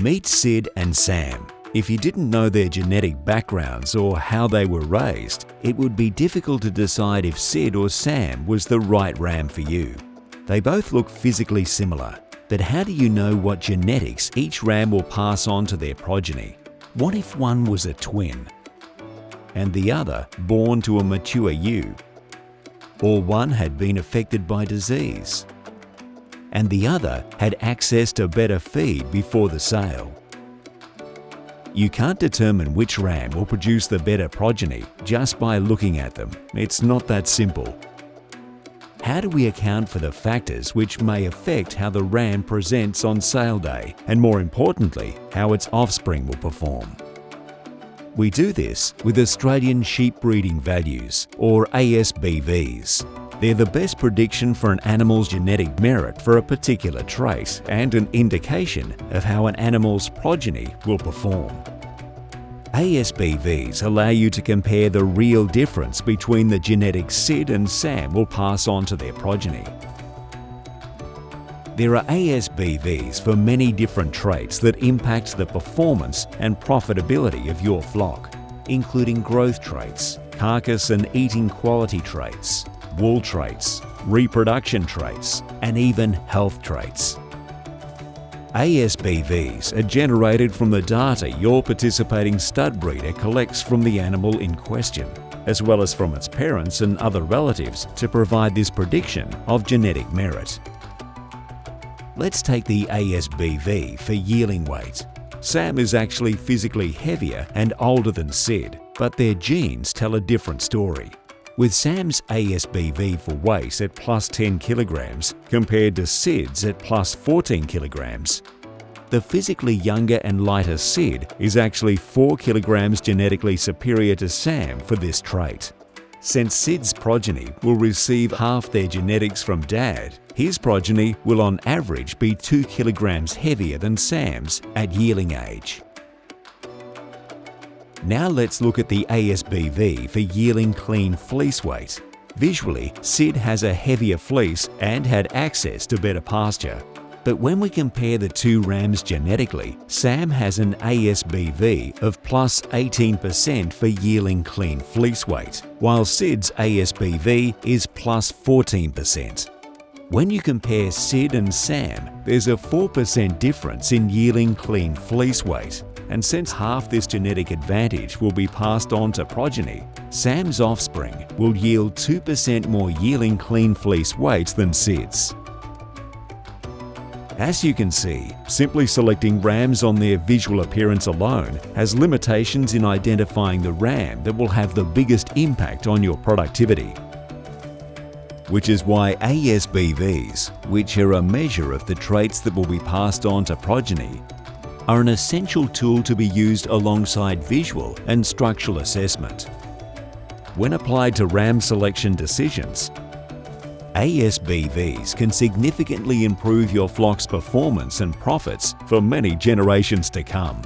Meet Sid and Sam. If you didn't know their genetic backgrounds or how they were raised, it would be difficult to decide if Sid or Sam was the right ram for you. They both look physically similar, but how do you know what genetics each ram will pass on to their progeny? What if one was a twin, and the other born to a mature ewe? Or one had been affected by disease, and the other had access to better feed before the sale? You can't determine which ram will produce the better progeny just by looking at them. It's not that simple. How do we account for the factors which may affect how the ram presents on sale day, and more importantly, how its offspring will perform? We do this with Australian Sheep Breeding Values, or ASBVs. They're the best prediction for an animal's genetic merit for a particular trait and an indication of how an animal's progeny will perform. ASBVs allow you to compare the real difference between the genetics Sid and Sam will pass on to their progeny. There are ASBVs for many different traits that impact the performance and profitability of your flock, including growth traits, carcass and eating quality traits, wool traits, reproduction traits, and even health traits. ASBVs are generated from the data your participating stud breeder collects from the animal in question, as well as from its parents and other relatives to provide this prediction of genetic merit. Let's take the ASBV for yearling weight. Sam is actually physically heavier and older than Sid, but their genes tell a different story. With Sam's ASBV for weight at plus 10 kilograms compared to Sid's at plus 14 kilograms, the physically younger and lighter Sid is actually 4 kilograms genetically superior to Sam for this trait. Since Sid's progeny will receive half their genetics from Dad, his progeny will on average be 2 kilograms heavier than Sam's at yearling age. Now let's look at the ASBV for yearling clean fleece weight. Visually, Sid has a heavier fleece and had access to better pasture. But when we compare the two rams genetically, Sam has an ASBV of plus 18% for yearling clean fleece weight, while Sid's ASBV is plus 14%. When you compare Sid and Sam, there's a 4% difference in yearling clean fleece weight. And since half this genetic advantage will be passed on to progeny, Sam's offspring will yield 2% more yearling clean fleece weight than Sid's. As you can see, simply selecting rams on their visual appearance alone has limitations in identifying the ram that will have the biggest impact on your productivity. Which is why ASBVs, which are a measure of the traits that will be passed on to progeny, are an essential tool to be used alongside visual and structural assessment. When applied to ram selection decisions, ASBVs can significantly improve your flock's performance and profits for many generations to come.